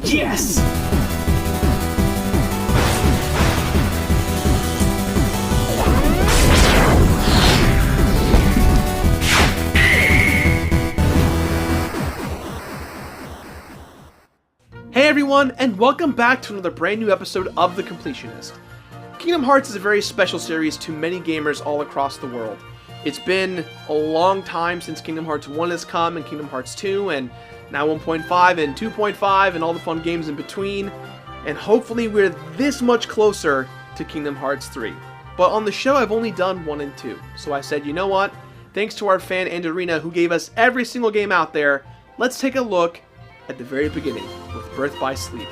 Yes! Hey everyone, and welcome back to another brand new episode of The Completionist. Kingdom Hearts is a very special series to many gamers all across the world. It's been a long time since Kingdom Hearts 1 has come, and Kingdom Hearts 2, and now 1.5 and 2.5, and all the fun games in between, and hopefully we're this much closer to Kingdom Hearts 3. But on the show, I've only done 1 and 2, so I said, you know what? Thanks to our fan Andarina, who gave us every single game out there, let's take a look at the very beginning with Birth by Sleep.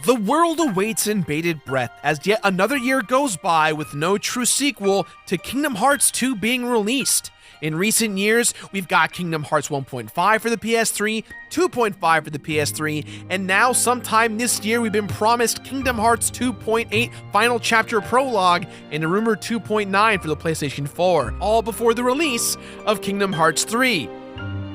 The world awaits in bated breath as yet another year goes by with no true sequel to Kingdom Hearts 2 being released. In recent years, we've got Kingdom Hearts 1.5 for the PS3, 2.5 for the PS3, and now sometime this year we've been promised Kingdom Hearts 2.8 Final Chapter Prologue and a rumored 2.9 for the PlayStation 4, all before the release of Kingdom Hearts 3.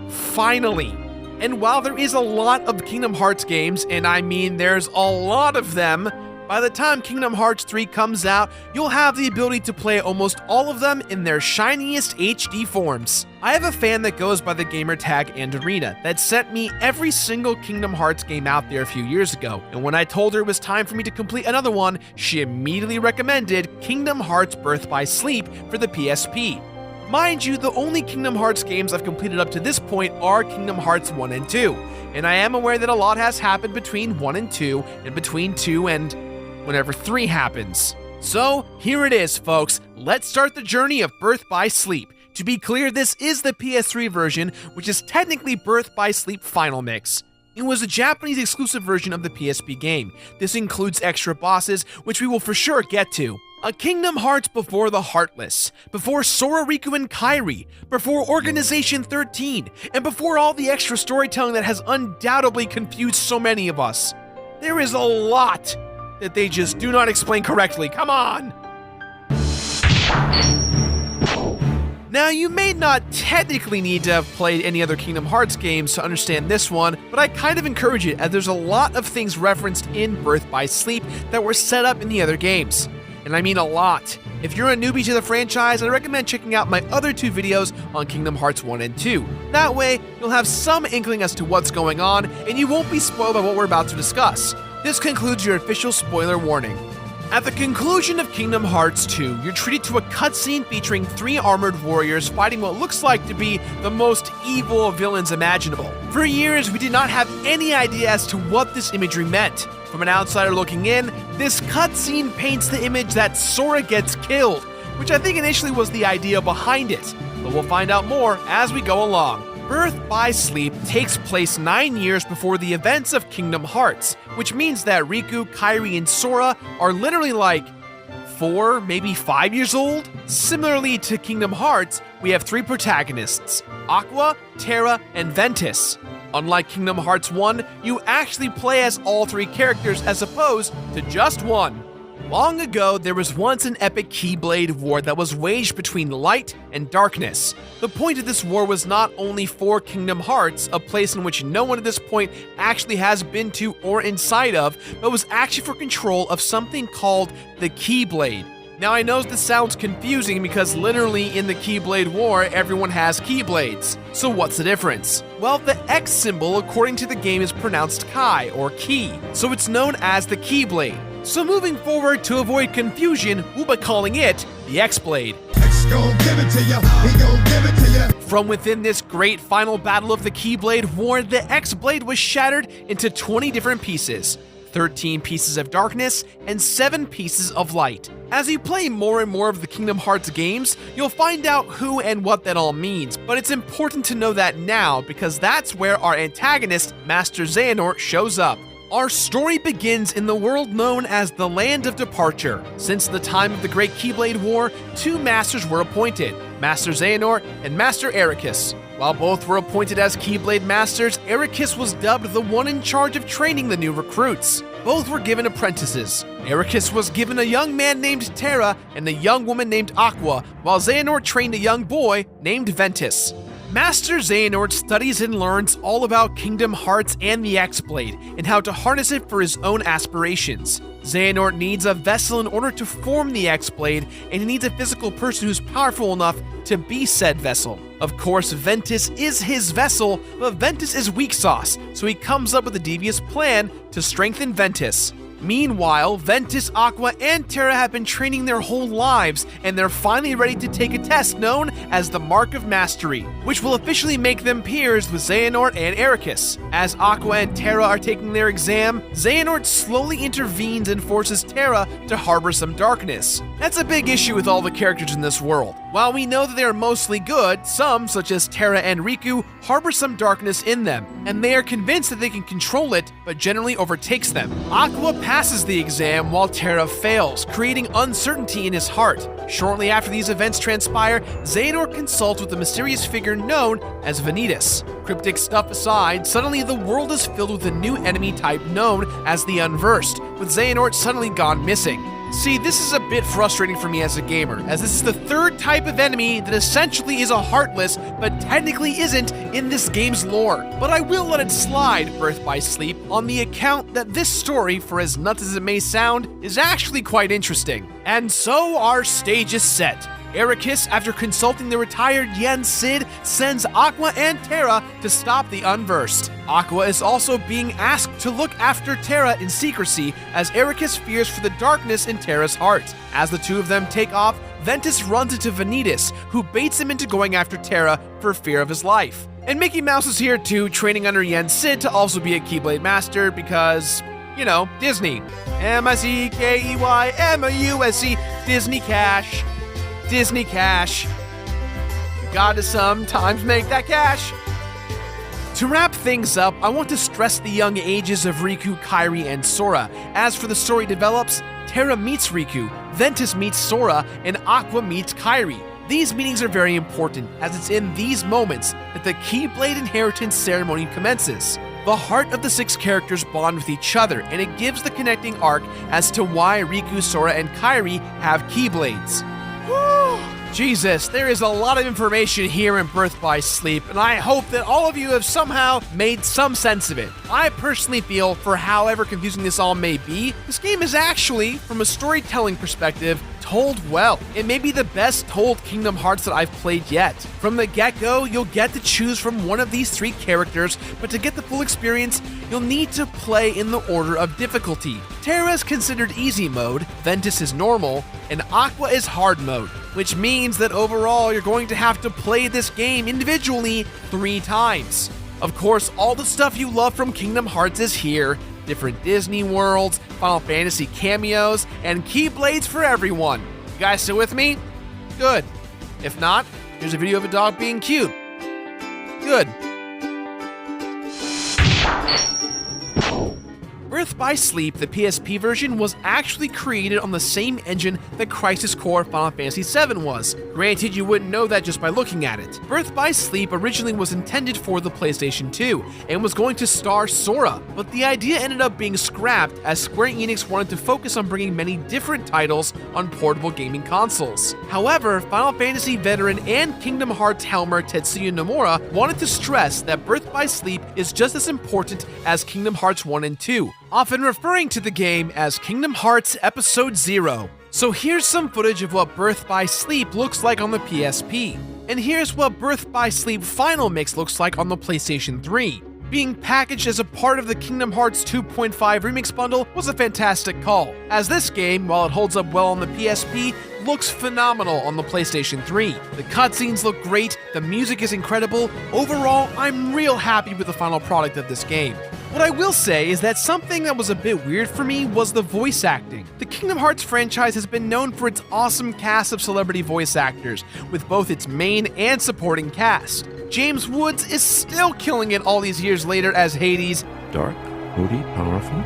Finally. And while there is a lot of Kingdom Hearts games, and I mean there's a lot of them, by the time Kingdom Hearts 3 comes out, you'll have the ability to play almost all of them in their shiniest HD forms. I have a fan that goes by the gamer tag Andarina that sent me every single Kingdom Hearts game out there a few years ago, and when I told her it was time for me to complete another one, she immediately recommended Kingdom Hearts Birth by Sleep for the PSP. Mind you, the only Kingdom Hearts games I've completed up to this point are Kingdom Hearts 1 and 2, and I am aware that a lot has happened between 1 and 2, and between 2 and whenever 3 happens. So, here it is, folks. Let's start the journey of Birth by Sleep. To be clear, this is the PS3 version, which is technically Birth by Sleep Final Mix. It was a Japanese exclusive version of the PSP game. This includes extra bosses, which we will for sure get to. A Kingdom Hearts before the Heartless, before Sora, Riku, and Kairi, before Organization 13, and before all the extra storytelling that has undoubtedly confused so many of us. There is a lot that they just do not explain correctly. Come on! Now, you may not technically need to have played any other Kingdom Hearts games to understand this one, but I kind of encourage it as there's a lot of things referenced in Birth by Sleep that were set up in the other games. And I mean a lot. If you're a newbie to the franchise, I recommend checking out my other 2 videos on Kingdom Hearts 1 and 2. That way, you'll have some inkling as to what's going on, and you won't be spoiled by what we're about to discuss. This concludes your official spoiler warning. At the conclusion of Kingdom Hearts 2, you're treated to a cutscene featuring 3 armored warriors fighting what looks like to be the most evil villains imaginable. For years, we did not have any idea as to what this imagery meant. From an outsider looking in, this cutscene paints the image that Sora gets killed, which I think initially was the idea behind it, but we'll find out more as we go along. Birth by Sleep takes place 9 years before the events of Kingdom Hearts, which means that Riku, Kairi, and Sora are literally like 4, maybe 5 years old. Similarly to Kingdom Hearts, we have 3 protagonists, Aqua, Terra, and Ventus. Unlike Kingdom Hearts 1, you actually play as all 3 characters as opposed to just one. Long ago, there was once an epic Keyblade war that was waged between light and darkness. The point of this war was not only for Kingdom Hearts, a place in which no one at this point actually has been to or inside of, but was actually for control of something called the Keyblade. Now I know this sounds confusing because literally in the Keyblade War, everyone has Keyblades. So what's the difference? Well, the X symbol according to the game is pronounced Kai, or Key, so it's known as the Keyblade. So moving forward to avoid confusion, we'll be calling it the X-Blade. X gon' give it to ya, he gon' give it to ya. From within this great final battle of the Keyblade War, the X-Blade was shattered into 20 different pieces. 13 pieces of darkness, and 7 pieces of light. As you play more and more of the Kingdom Hearts games, you'll find out who and what that all means, but it's important to know that now because that's where our antagonist, Master Xehanort, shows up. Our story begins in the world known as the Land of Departure. Since the time of the Great Keyblade War, 2 masters were appointed, Master Xehanort and Master Ericus. While both were appointed as Keyblade Masters, Ericus was dubbed the one in charge of training the new recruits. both were given apprentices. Ericus was given a young man named Terra and a young woman named Aqua, while Xehanort trained a young boy named Ventus. Master Xehanort studies and learns all about Kingdom Hearts and the X-Blade, and how to harness it for his own aspirations. Xehanort needs a vessel in order to form the X-Blade, and he needs a physical person who's powerful enough to be said vessel. Of course, Ventus is his vessel, but Ventus is weak sauce, so he comes up with a devious plan to strengthen Ventus. Meanwhile, Ventus, Aqua, and Terra have been training their whole lives, and they're finally ready to take a test known as the Mark of Mastery, which will officially make them peers with Xehanort and Ericus. As Aqua and Terra are taking their exam, Xehanort slowly intervenes and forces Terra to harbor some darkness. That's a big issue with all the characters in this world. While we know that they are mostly good, some, such as Terra and Riku, harbor some darkness in them, and they are convinced that they can control it, but generally overtakes them. Aqua passes the exam while Terra fails, creating uncertainty in his heart. Shortly after these events transpire, Xehanort consults with a mysterious figure known as Vanitas. Cryptic stuff aside, suddenly the world is filled with a new enemy type known as the Unversed, with Xehanort suddenly gone missing. See, this is a bit frustrating for me as a gamer, as this is the third type of enemy that essentially is a Heartless, but technically isn't in this game's lore. But I will let it slide, Birth by Sleep, on the account that this story, for as nuts as it may sound, is actually quite interesting. And so our stage is set. Ericus, after consulting the retired Yen Sid, sends Aqua and Terra to stop the Unversed. Aqua is also being asked to look after Terra in secrecy, as Ericus fears for the darkness in Terra's heart. As the two of them take off, Ventus runs into Vanitas, who baits him into going after Terra for fear of his life. And Mickey Mouse is here too, training under Yen Sid to also be a Keyblade Master because, you know, Disney. M-I-C-K-E-Y-M-O-U-S-E, Disney Cash. Disney Cash. You gotta sometimes make that cash. To wrap things up, I want to stress the young ages of Riku, Kairi, and Sora. As for the story develops, Terra meets Riku, Ventus meets Sora, and Aqua meets Kairi. These meetings are very important, as it's in these moments that the Keyblade Inheritance ceremony commences. The heart of the six characters bond with each other, and it gives the connecting arc as to why Riku, Sora, and Kairi have Keyblades. Jesus, there is a lot of information here in Birth by Sleep, and I hope that all of you have somehow made some sense of it. I personally feel, for however confusing this all may be, this game is actually, from a storytelling perspective, told well. It may be the best told Kingdom Hearts that I've played yet. From the get-go, you'll get to choose from one of these three characters, but to get the full experience, you'll need to play in the order of difficulty. Terra is considered easy mode, Ventus is normal, and Aqua is hard mode, which means that overall you're going to have to play this game individually 3 times. Of course, all the stuff you love from Kingdom Hearts is here. Different Disney worlds, Final Fantasy cameos, and Keyblades for everyone. You guys still with me? Good. If not, here's a video of a dog being cute. Good. Birth by Sleep, the PSP version, was actually created on the same engine that Crisis Core Final Fantasy VII was. Granted, you wouldn't know that just by looking at it. Birth by Sleep originally was intended for the PlayStation 2, and was going to star Sora, but the idea ended up being scrapped as Square Enix wanted to focus on bringing many different titles on portable gaming consoles. However, Final Fantasy veteran and Kingdom Hearts helmer Tetsuya Nomura wanted to stress that Birth by Sleep is just as important as Kingdom Hearts 1 and 2, often referring to the game as Kingdom Hearts Episode 0. So here's some footage of what Birth by Sleep looks like on the PSP. And here's what Birth by Sleep Final Mix looks like on the PlayStation 3. Being packaged as a part of the Kingdom Hearts 2.5 Remix bundle was a fantastic call, as this game, while it holds up well on the PSP, looks phenomenal on the PlayStation 3. The cutscenes look great, the music is incredible. Overall, I'm real happy with the final product of this game. What I will say is that something that was a bit weird for me was the voice acting. The Kingdom Hearts franchise has been known for its awesome cast of celebrity voice actors, with both its main and supporting cast. James Woods is still killing it all these years later as Hades. Dark, moody, powerful.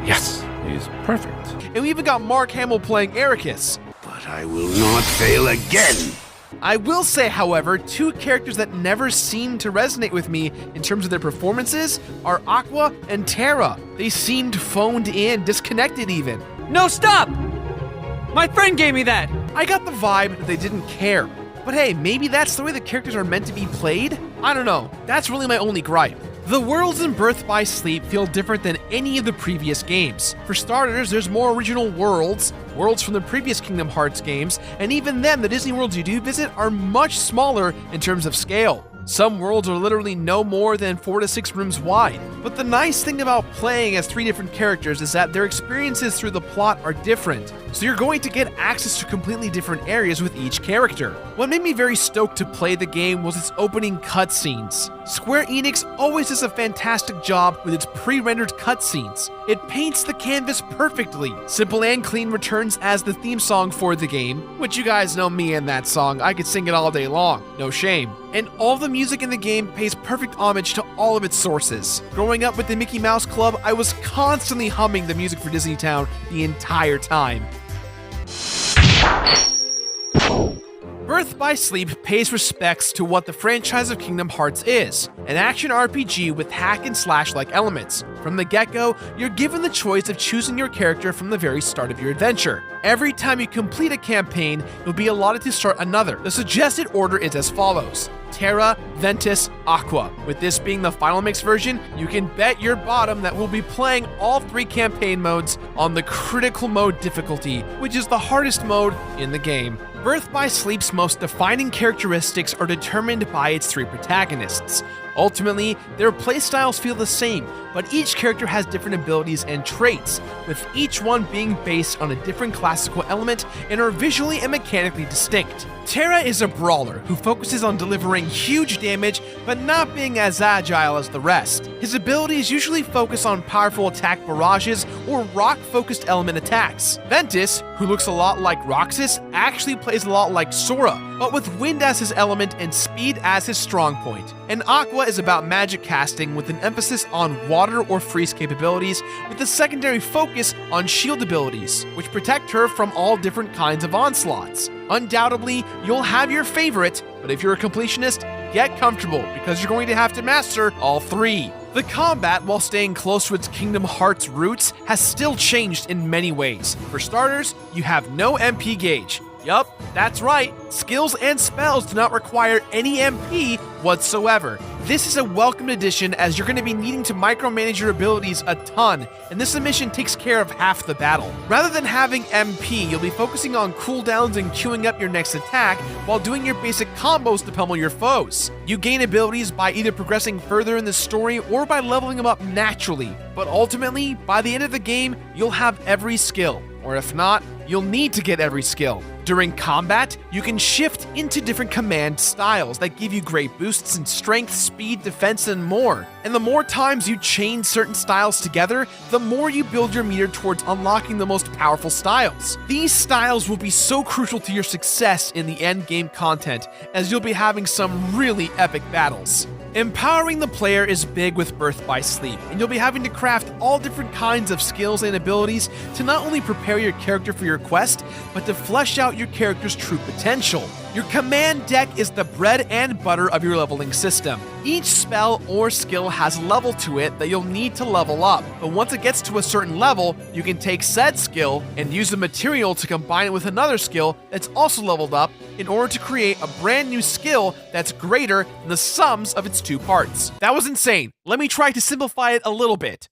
Yes, he's perfect. And we even got Mark Hamill playing Ericus. But I will not fail again. I will say, however, two characters that never seemed to resonate with me in terms of their performances are Aqua and Terra. They seemed phoned in, disconnected even. No, stop! My friend gave me that! I got the vibe that they didn't care. But hey, maybe that's the way the characters are meant to be played? I don't know. That's really my only gripe. The worlds in Birth by Sleep feel different than any of the previous games. For starters, there's more original worlds from the previous Kingdom Hearts games, and even then, the Disney worlds you do visit are much smaller in terms of scale. Some worlds are literally no more than 4 to 6 rooms wide. But the nice thing about playing as 3 different characters is that their experiences through the plot are different, so you're going to get access to completely different areas with each character. What made me very stoked to play the game was its opening cutscenes. Square Enix always does a fantastic job with its pre-rendered cutscenes. It paints the canvas perfectly. Simple and Clean returns as the theme song for the game, which you guys know me and that song. I could sing it all day long, no shame. And all the music in the game pays perfect homage to all of its sources. Growing up with the Mickey Mouse Club, I was constantly humming the music for Disney Town the entire time. Birth by Sleep pays respects to what the franchise of Kingdom Hearts is, an action RPG with hack and slash-like elements. From the get-go, you're given the choice of choosing your character from the very start of your adventure. Every time you complete a campaign, you'll be allotted to start another. The suggested order is as follows: Terra, Ventus, Aqua. With this being the final mix version, you can bet your bottom that we'll be playing all 3 campaign modes on the critical mode difficulty, which is the hardest mode in the game. Birth by Sleep's most defining characteristics are determined by its 3 protagonists. Ultimately, their playstyles feel the same, but each character has different abilities and traits, with each one being based on a different classical element and are visually and mechanically distinct. Terra is a brawler who focuses on delivering huge damage, but not being as agile as the rest. His abilities usually focus on powerful attack barrages or rock-focused element attacks. Ventus, who looks a lot like Roxas, actually plays a lot like Sora, but with wind as his element and speed as his strong point. And Aqua is about magic casting with an emphasis on water or freeze capabilities, with a secondary focus on shield abilities, which protect her from all different kinds of onslaughts. Undoubtedly, you'll have your favorite, but if you're a completionist, get comfortable because you're going to have to master all 3. The combat, while staying close to its Kingdom Hearts roots, has still changed in many ways. For starters, you have no MP gauge. Yup, that's right. Skills and spells do not require any MP whatsoever. This is a welcome addition as you're going to be needing to micromanage your abilities a ton, and this submission takes care of half the battle. Rather than having MP, you'll be focusing on cooldowns and queuing up your next attack while doing your basic combos to pummel your foes. You gain abilities by either progressing further in the story or by leveling them up naturally, but ultimately, by the end of the game, you'll have every skill, or if not, you'll need to get every skill. During combat, you can shift into different command styles that give you great boosts in strength, speed, defense, and more. And the more times you chain certain styles together, the more you build your meter towards unlocking the most powerful styles. These styles will be so crucial to your success in the end game content, as you'll be having some really epic battles. Empowering the player is big with Birth by Sleep, and you'll be having to craft all different kinds of skills and abilities to not only prepare your character for your quest, but to flesh out your character's true potential. Your command deck is the bread and butter of your leveling system. Each spell or skill has a level to it that you'll need to level up, but once it gets to a certain level, you can take said skill and use the material to combine it with another skill that's also leveled up in order to create a brand new skill that's greater than the sums of its 2 parts. That was insane. Let me try to simplify it a little bit.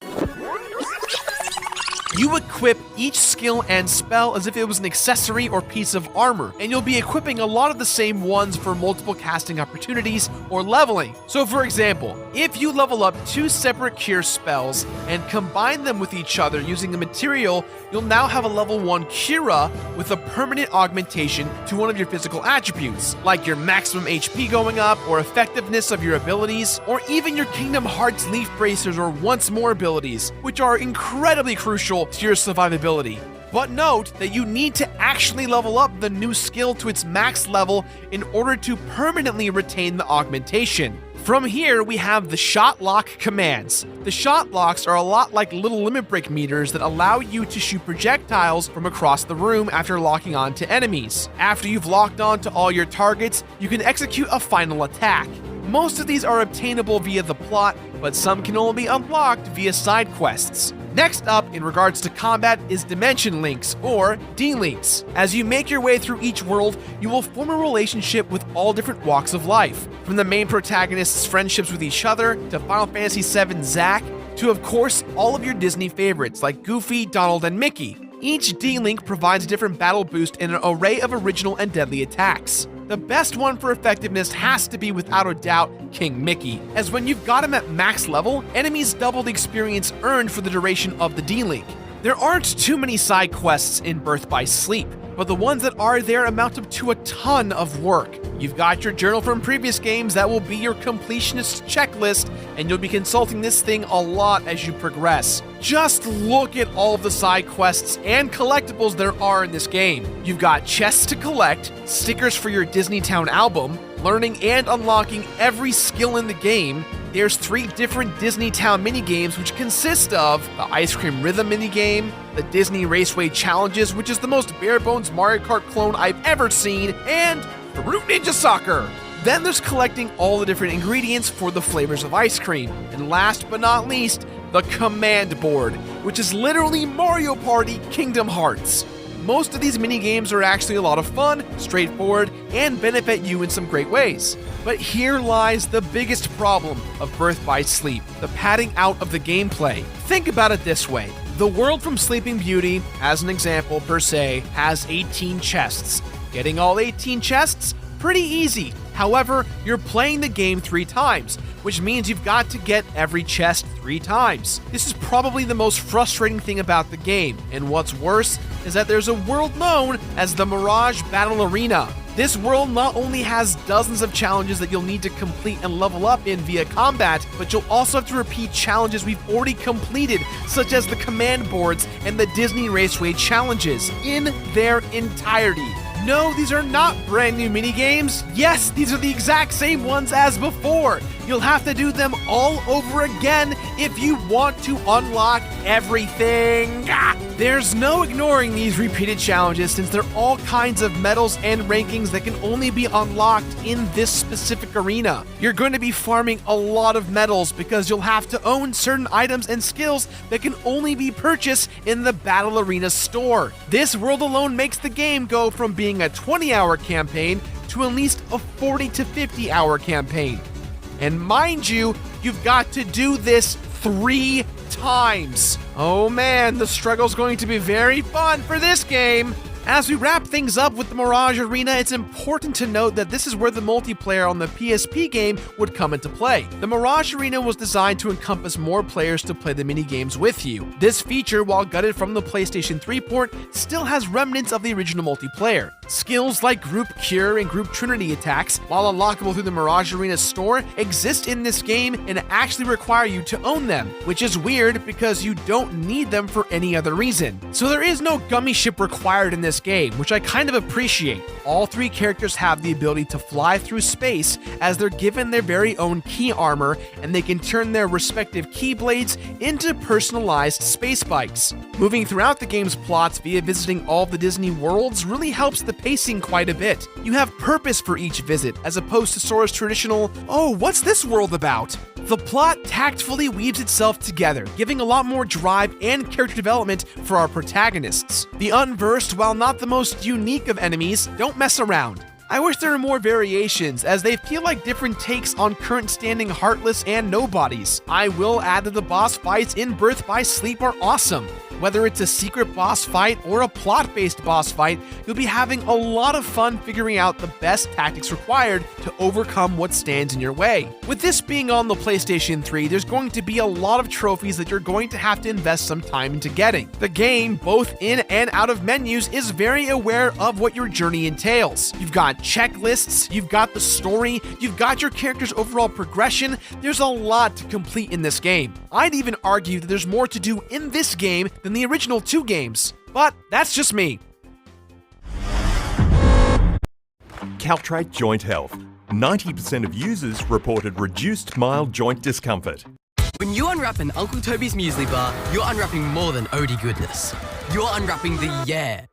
You equip each skill and spell as if it was an accessory or piece of armor, and you'll be equipping a lot of the same ones for multiple casting opportunities or leveling. So for example, if you level up 2 separate cure spells and combine them with each other using the material, you'll now have a level 1 Cura with a permanent augmentation to one of your physical attributes, like your maximum HP going up, or effectiveness of your abilities, or even your Kingdom Hearts Leaf Bracers or Once More abilities, which are incredibly crucial to your survivability. But note that you need to actually level up the new skill to its max level in order to permanently retain the augmentation. From here, we have the shot lock commands. The shot locks are a lot like little limit break meters that allow you to shoot projectiles from across the room after locking on to enemies. After you've locked on to all your targets, you can execute a final attack. Most of these are obtainable via the plot, but some can only be unlocked via side quests. Next up, in regards to combat, is Dimension Links, or D-Links. As you make your way through each world, you will form a relationship with all different walks of life. From the main protagonist's friendships with each other, to Final Fantasy VII Zack, to of course, all of your Disney favorites like Goofy, Donald, and Mickey. Each D-Link provides a different battle boost and an array of original and deadly attacks. The best one for effectiveness has to be, without a doubt, King Mickey, as when you've got him at max level, enemies double the experience earned for the duration of the D-Link. There aren't too many side quests in Birth by Sleep, but the ones that are there amount up to a ton of work. You've got your journal from previous games that will be your completionist checklist, and you'll be consulting this thing a lot as you progress. Just look at all of the side quests and collectibles there are in this game. You've got chests to collect, stickers for your Disney Town album, learning and unlocking every skill in the game. There's 3 different Disney Town minigames, which consist of the Ice Cream Rhythm minigame, the Disney Raceway Challenges, which is the most bare-bones Mario Kart clone I've ever seen, and Fruit Ninja Soccer. Then there's collecting all the different ingredients for the flavors of ice cream. And last but not least, the command board, which is literally Mario Party Kingdom Hearts. Most of these minigames are actually a lot of fun, straightforward, and benefit you in some great ways. But here lies the biggest problem of Birth by Sleep, the padding out of the gameplay. Think about it this way. The world from Sleeping Beauty, as an example per se, has 18 chests. Getting all 18 chests? Pretty easy. However, you're playing the game 3 times, which means you've got to get every chest 3 times. This is probably the most frustrating thing about the game, and what's worse is that there's a world known as the Mirage Battle Arena. This world not only has dozens of challenges that you'll need to complete and level up in via combat, but you'll also have to repeat challenges we've already completed, such as the command boards and the Disney Raceway challenges, in their entirety. No, these are not brand new minigames. Yes, these are the exact same ones as before. You'll have to do them all over again if you want to unlock everything. There's no ignoring these repeated challenges, since there are all kinds of medals and rankings that can only be unlocked in this specific arena. You're going to be farming a lot of medals because you'll have to own certain items and skills that can only be purchased in the Battle Arena store. This world alone makes the game go from being a 20-hour campaign to at least a 40 to 50-hour campaign. And mind you, you've got to do this 3 times. Oh man, the struggle's going to be very fun for this game. As we wrap things up with the Mirage Arena, it's important to note that this is where the multiplayer on the PSP game would come into play. The Mirage Arena was designed to encompass more players to play the minigames with you. This feature, while gutted from the PlayStation 3 port, still has remnants of the original multiplayer. Skills like Group Cure and Group Trinity attacks, while unlockable through the Mirage Arena store, exist in this game and actually require you to own them, which is weird because you don't need them for any other reason. So there is no gummy ship required in this game, which I kind of appreciate. All 3 characters have the ability to fly through space, as they're given their very own key armor, and they can turn their respective keyblades into personalized space bikes. Moving throughout the game's plots via visiting all of the Disney worlds really helps the pacing quite a bit. You have purpose for each visit, as opposed to Sora's traditional, "Oh, what's this world about?" The plot tactfully weaves itself together, giving a lot more drive and character development for our protagonists. The unversed, while not the most unique of enemies, don't mess around. I wish there were more variations, as they feel like different takes on current standing Heartless and Nobodies. I will add that the boss fights in Birth by Sleep are awesome. Whether it's a secret boss fight or a plot-based boss fight, you'll be having a lot of fun figuring out the best tactics required to overcome what stands in your way. With this being on the PlayStation 3, there's going to be a lot of trophies that you're going to have to invest some time into getting. The game, both in and out of menus, is very aware of what your journey entails. You've got checklists, you've got the story, you've got your character's overall progression. There's a lot to complete in this game. I'd even argue that there's more to do in this game than the original 2 games. But that's just me. Caltrate Joint Health. 90% of users reported reduced mild joint discomfort. When you unwrap an Uncle Toby's muesli bar, you're unwrapping more than Odie goodness. You're unwrapping the yeah.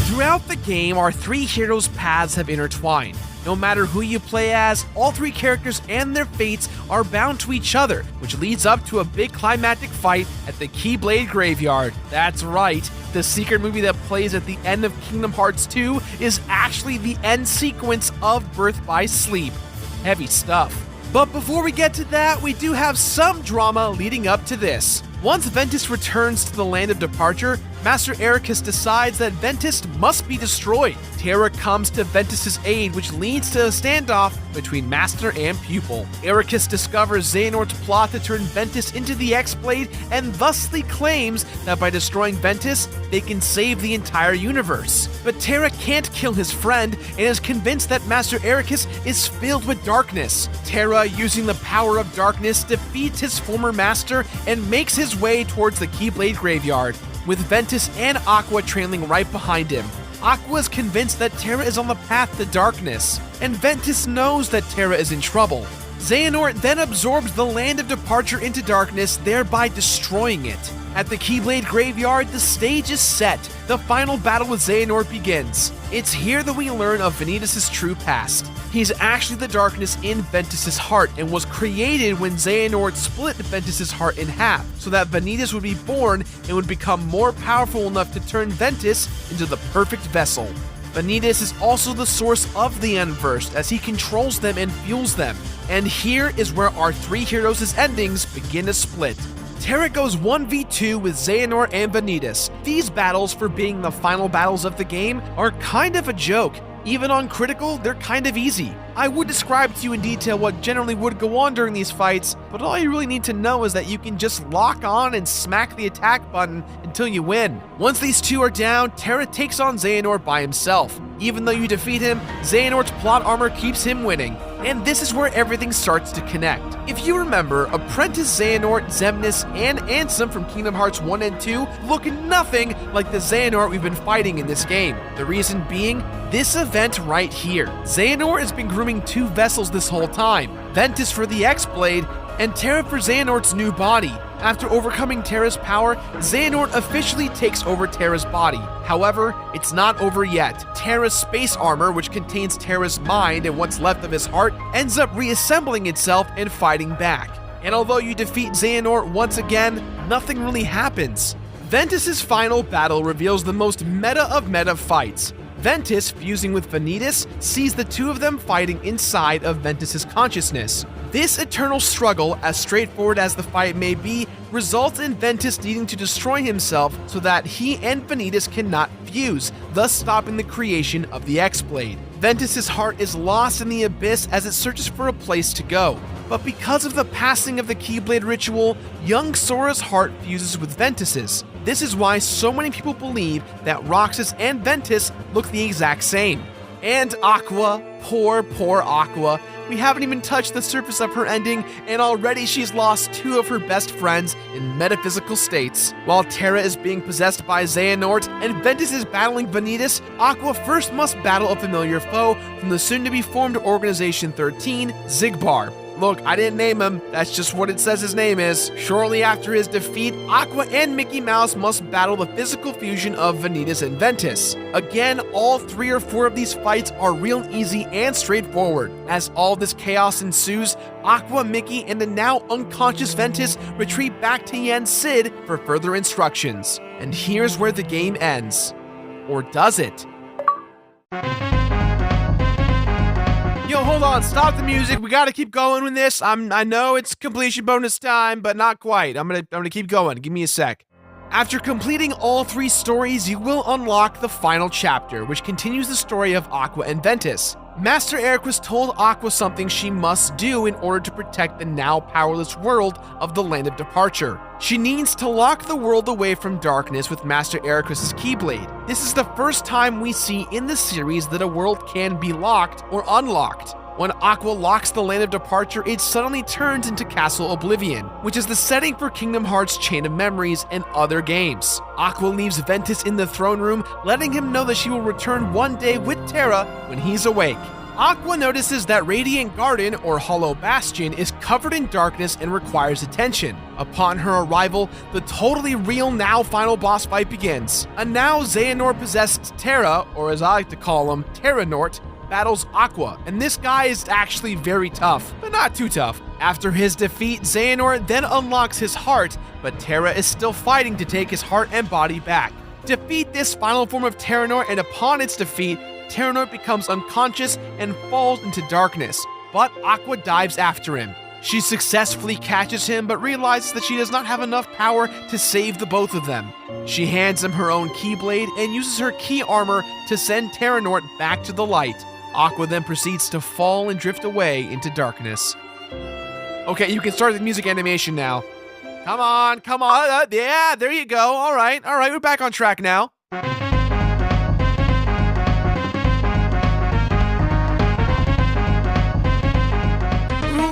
Throughout the game, our three heroes' paths have intertwined. No matter who you play as, all three characters and their fates are bound to each other, which leads up to a big climactic fight at the Keyblade Graveyard. That's right, the secret movie that plays at the end of Kingdom Hearts 2 is actually the end sequence of Birth by Sleep. Heavy stuff. But before we get to that, we do have some drama leading up to this. Once Ventus returns to the land of departure, Master Ericus decides that Ventus must be destroyed. Terra comes to Ventus's aid, which leads to a standoff between master and pupil. Ericus discovers Xehanort's plot to turn Ventus into the X-Blade and thusly claims that by destroying Ventus, they can save the entire universe. But Terra can't kill his friend and is convinced that Master Ericus is filled with darkness. Terra, using the power of darkness, defeats his former master and makes his way towards the Keyblade Graveyard, with Ventus and Aqua trailing right behind him. Aqua is convinced that Terra is on the path to darkness, and Ventus knows that Terra is in trouble. Xehanort then absorbs the land of departure into darkness, thereby destroying it. At the Keyblade Graveyard, the stage is set. The final battle with Xehanort begins. It's here that we learn of Vanitas' true past. He's actually the darkness in Ventus' heart and was created when Xehanort split Ventus' heart in half, so that Vanitas would be born and would become more powerful enough to turn Ventus into the perfect vessel. Vanitas is also the source of the Unversed, as he controls them and fuels them. And here is where our three heroes' endings begin to split. Terra goes 1v2 with Xehanort and Vanitas. These battles, for being the final battles of the game, are kind of a joke. Even on critical, they're kind of easy. I would describe to you in detail what generally would go on during these fights, but all you really need to know is that you can just lock on and smack the attack button until you win. Once these two are down, Terra takes on Xehanort by himself. Even though you defeat him, Xehanort's plot armor keeps him winning. And this is where everything starts to connect. If you remember, Apprentice Xehanort, Xemnas, and Ansem from Kingdom Hearts 1 and 2 look nothing like the Xehanort we've been fighting in this game. The reason being, this event right here. Xehanort has been grooming two vessels this whole time, Ventus for the X-Blade, and Terra for Xehanort's new body. After overcoming Terra's power, Xehanort officially takes over Terra's body. However, it's not over yet. Terra's space armor, which contains Terra's mind and what's left of his heart, ends up reassembling itself and fighting back. And although you defeat Xehanort once again, nothing really happens. Ventus' final battle reveals the most meta of meta fights. Ventus, fusing with Vanitas, sees the two of them fighting inside of Ventus' consciousness. This eternal struggle, as straightforward as the fight may be, results in Ventus needing to destroy himself so that he and Vanitas cannot fuse, thus stopping the creation of the X-Blade. Ventus' heart is lost in the abyss as it searches for a place to go. But because of the passing of the Keyblade ritual, young Sora's heart fuses with Ventus's. This is why so many people believe that Roxas and Ventus look the exact same. And Aqua, poor Aqua. We haven't even touched the surface of her ending, and already she's lost two of her best friends in metaphysical states. While Terra is being possessed by Xehanort and Ventus is battling Vanitas, Aqua first must battle a familiar foe from the soon-to-be-formed Organization 13, Xigbar. Look, I didn't name him, that's just what it says his name is. Shortly after his defeat, Aqua and Mickey Mouse must battle the physical fusion of Vanitas and Ventus. Again, all 3 or 4 of these fights are real easy and straightforward. As all this chaos ensues, Aqua, Mickey, and the now unconscious Ventus retreat back to Yen Sid for further instructions. And here's where the game ends. Or does it? Yo, hold on, stop the music. We gotta keep going with this. I know it's completion bonus time, but not quite. I'm gonna keep going. Give me a sec. After completing all 3 stories, you will unlock the final chapter, which continues the story of Aqua and Ventus. Master Ericus told Aqua something she must do in order to protect the now powerless world of the Land of Departure. She needs to lock the world away from darkness with Master Ericus' Keyblade. This is the first time we see in the series that a world can be locked or unlocked. When Aqua locks the Land of Departure, it suddenly turns into Castle Oblivion, which is the setting for Kingdom Hearts Chain of Memories and other games. Aqua leaves Ventus in the throne room, letting him know that she will return one day with Terra when he's awake. Aqua notices that Radiant Garden, or Hollow Bastion, is covered in darkness and requires attention. Upon her arrival, the totally real now final boss fight begins. A now Xehanort-possessed Terra, or as I like to call him, Terranort, battles Aqua, and this guy is actually very tough, but not too tough. After his defeat, Xehanort then unlocks his heart, but Terra is still fighting to take his heart and body back. Defeat this final form of Terranort, and upon its defeat, Terranort becomes unconscious and falls into darkness, but Aqua dives after him. She successfully catches him, but realizes that she does not have enough power to save the both of them. She hands him her own Keyblade and uses her Key Armor to send Terranort back to the light. Aqua then proceeds to fall and drift away into darkness. Okay, you can start the music animation now. Come on, yeah, there you go. All right, we're back on track now.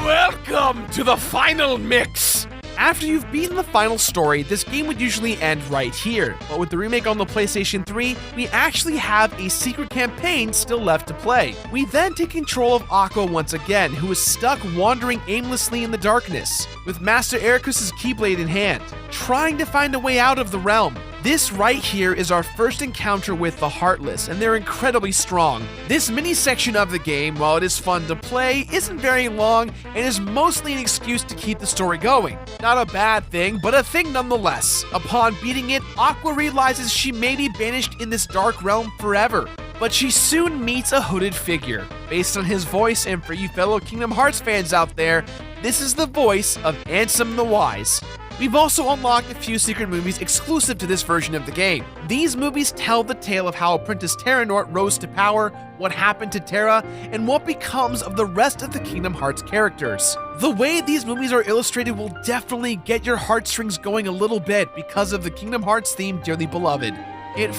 Welcome to the final mix! After you've beaten the final story, this game would usually end right here, but with the remake on the PlayStation 3, we actually have a secret campaign still left to play. We then take control of Aqua once again, who is stuck wandering aimlessly in the darkness, with Master Ericus' Keyblade in hand, trying to find a way out of the realm. This right here is our first encounter with the Heartless, and they're incredibly strong. This mini section of the game, while it is fun to play, isn't very long and is mostly an excuse to keep the story going. Not a bad thing, but a thing nonetheless. Upon beating it, Aqua realizes she may be banished in this dark realm forever. But she soon meets a hooded figure. Based on his voice, and for you fellow Kingdom Hearts fans out there, this is the voice of Ansem the Wise. We've also unlocked a few secret movies exclusive to this version of the game. These movies tell the tale of how Apprentice Terranort rose to power, what happened to Terra, and what becomes of the rest of the Kingdom Hearts characters. The way these movies are illustrated will definitely get your heartstrings going a little bit because of the Kingdom Hearts theme Dearly Beloved. It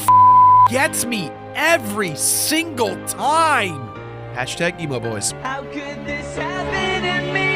gets me every single time! Hashtag emo boys. How could this happen to me?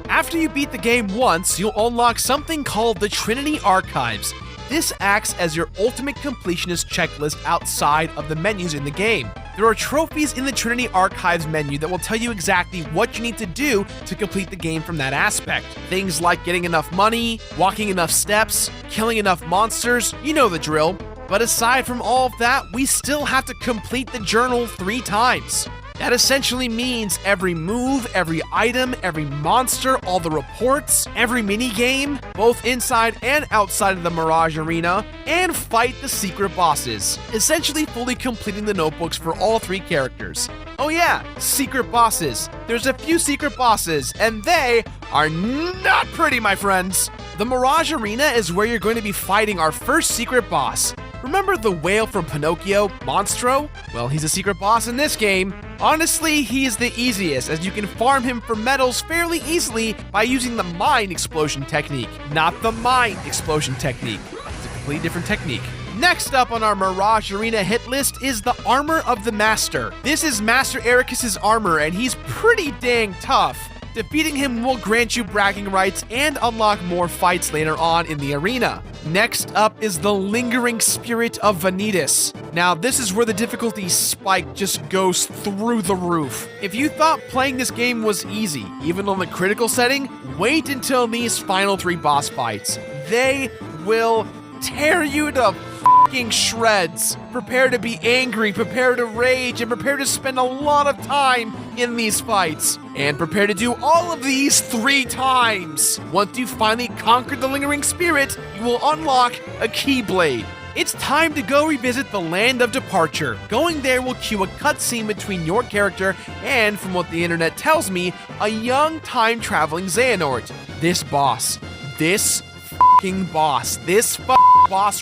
After you beat the game once, you'll unlock something called the Trinity Archives. This acts as your ultimate completionist checklist outside of the menus in the game. There are trophies in the Trinity Archives menu that will tell you exactly what you need to do to complete the game from that aspect. Things like getting enough money, walking enough steps, killing enough monsters, you know the drill. But aside from all of that, we still have to complete the journal 3 times. That essentially means every move, every item, every monster, all the reports, every minigame, both inside and outside of the Mirage Arena, and fight the secret bosses, essentially fully completing the notebooks for all 3 characters. Oh yeah, secret bosses. There's a few secret bosses, and they are not pretty, my friends. The Mirage Arena is where you're going to be fighting our first secret boss. Remember the whale from Pinocchio, Monstro? Well, he's a secret boss in this game. Honestly, he is the easiest, as you can farm him for medals fairly easily by using the Mine Explosion technique, not the Mind Explosion technique. It's a completely different technique. Next up on our Mirage Arena hit list is the Armor of the Master. This is Master Ericus' armor, and he's pretty dang tough. Defeating him will grant you bragging rights and unlock more fights later on in the arena. Next up is the Lingering Spirit of Vanitas. Now, this is where the difficulty spike just goes through the roof. If you thought playing this game was easy, even on the critical setting, wait until these final 3 boss fights. They will tear you to fucking shreds. Prepare to be angry, prepare to rage, and prepare to spend a lot of time in these fights. And prepare to do all of these 3 times. Once you finally conquer the Lingering Spirit, you will unlock a Keyblade. It's time to go revisit the Land of Departure. Going there will cue a cutscene between your character and, from what the internet tells me, a young time-traveling Xehanort. This boss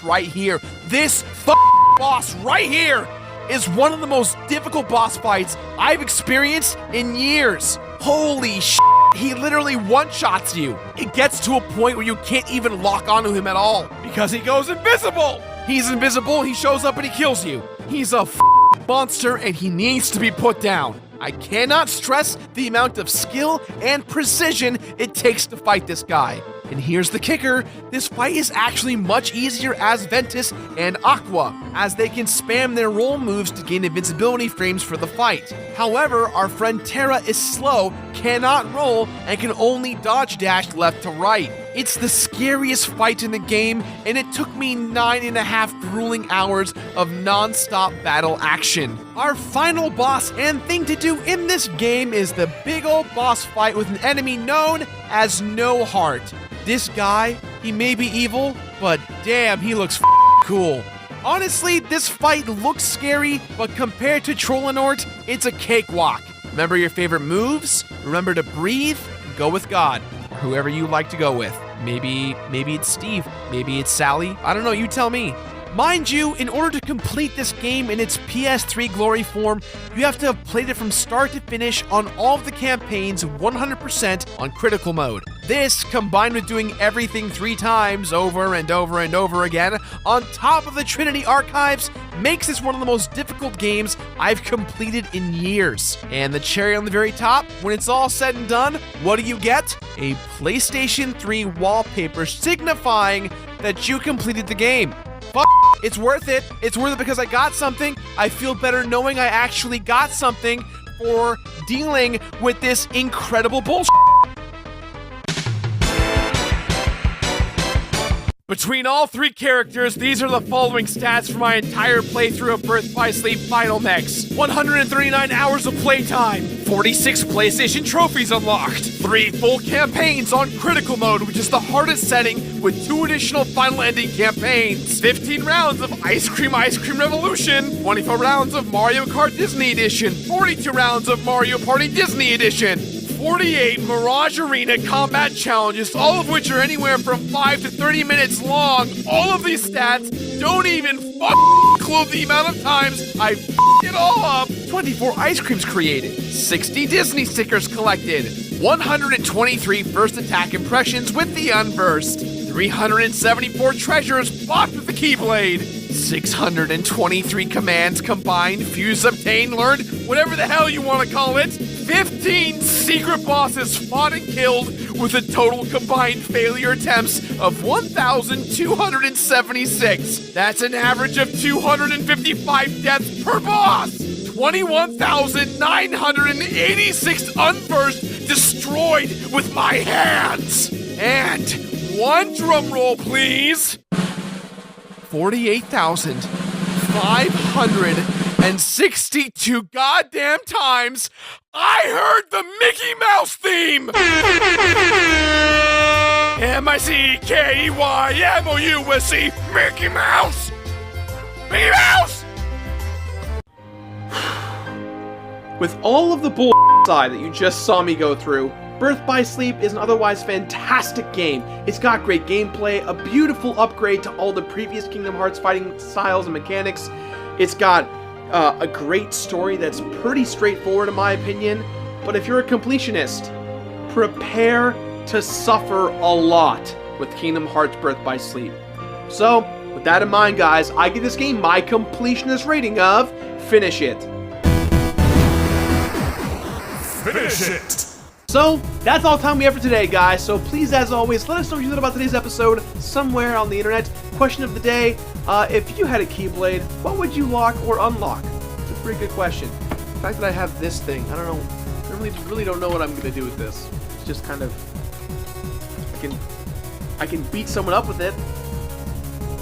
right here, is one of the most difficult boss fights I've experienced in years. Holy shit, he literally one-shots you. It gets to a point where you can't even lock onto him at all because he goes invisible. He's invisible, he shows up and he kills you. He's a monster and he needs to be put down. I cannot stress the amount of skill and precision it takes to fight this guy. And here's the kicker, this fight is actually much easier as Ventus and Aqua, as they can spam their roll moves to gain invincibility frames for the fight. However, our friend Terra is slow, cannot roll, and can only dodge dash left to right. It's the scariest fight in the game, and it took me 9.5 grueling hours of non-stop battle action. Our final boss and thing to do in this game is the big old boss fight with an enemy known as No Heart. This guy, he may be evil, but damn, he looks cool. Honestly, this fight looks scary, but compared to Trollinort, it's a cakewalk. Remember your favorite moves, remember to breathe, and go with God, or whoever you like to go with. Maybe it's Steve, maybe it's Sally, I don't know, you tell me. Mind you, in order to complete this game in its PS3 glory form, you have to have played it from start to finish on all of the campaigns 100% on critical mode. This, combined with doing everything 3 times over and over and over again, on top of the Trinity archives, makes this one of the most difficult games I've completed in years. And the cherry on the very top, when it's all said and done, what do you get? A PlayStation 3 wallpaper signifying that you completed the game. It's worth it. It's worth it because I got something. I feel better knowing I actually got something for dealing with this incredible bullshit. Between all 3 characters, these are the following stats for my entire playthrough of Birth by Sleep Final Mix. 139 hours of playtime, 46 PlayStation trophies unlocked, 3 full campaigns on critical mode, which is the hardest setting with 2 additional final ending campaigns, 15 rounds of Ice Cream Revolution, 24 rounds of Mario Kart Disney Edition, 42 rounds of Mario Party Disney Edition, 48 Mirage Arena combat challenges, all of which are anywhere from 5 to 30 minutes long. All of these stats don't even include the amount of times I it all up. 24 ice creams created, 60 Disney stickers collected, 123 first attack impressions with the Unburst, 374 treasures bought with the Keyblade, 623 commands combined, fused, obtained, learned, whatever the hell you want to call it, 15 secret bosses fought and killed with a total combined failure attempts of 1,276. That's an average of 255 deaths per boss. 21,986 Unburst destroyed with my hands. And one drum roll, please. 48,562 goddamn times I heard the Mickey Mouse theme! M-I-C-K-E-Y-M-O-U-S-E, Mickey Mouse! Mickey Mouse! With all of the bull side that you just saw me go through, Birth by Sleep is an otherwise fantastic game. It's got great gameplay, a beautiful upgrade to all the previous Kingdom Hearts fighting styles and mechanics. It's got a great story that's pretty straightforward in my opinion, but if you're a completionist, prepare to suffer a lot with Kingdom Hearts Birth by Sleep. So, with that in mind guys, I give this game my completionist rating of finish it. Finish it! So, that's all the time we have for today, guys. So please, as always, let us know what you thought about today's episode somewhere on the internet. Question of the day, if you had a Keyblade, what would you lock or unlock? It's a pretty good question. The fact that I have this thing, I don't know, I really don't know what I'm going to do with this. It's just kind of, I can beat someone up with it.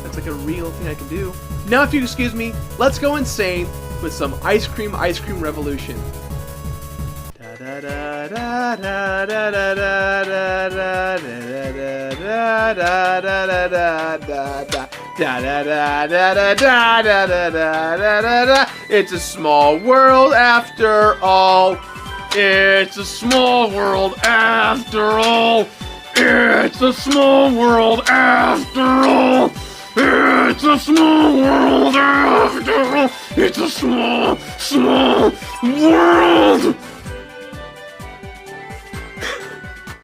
That's like a real thing I can do. Now, if you excuse me, let's go insane with some Ice Cream Revolution. It's a small world after all. It's a small world after all. It's a small world after all. It's a small world after all. It's a small world.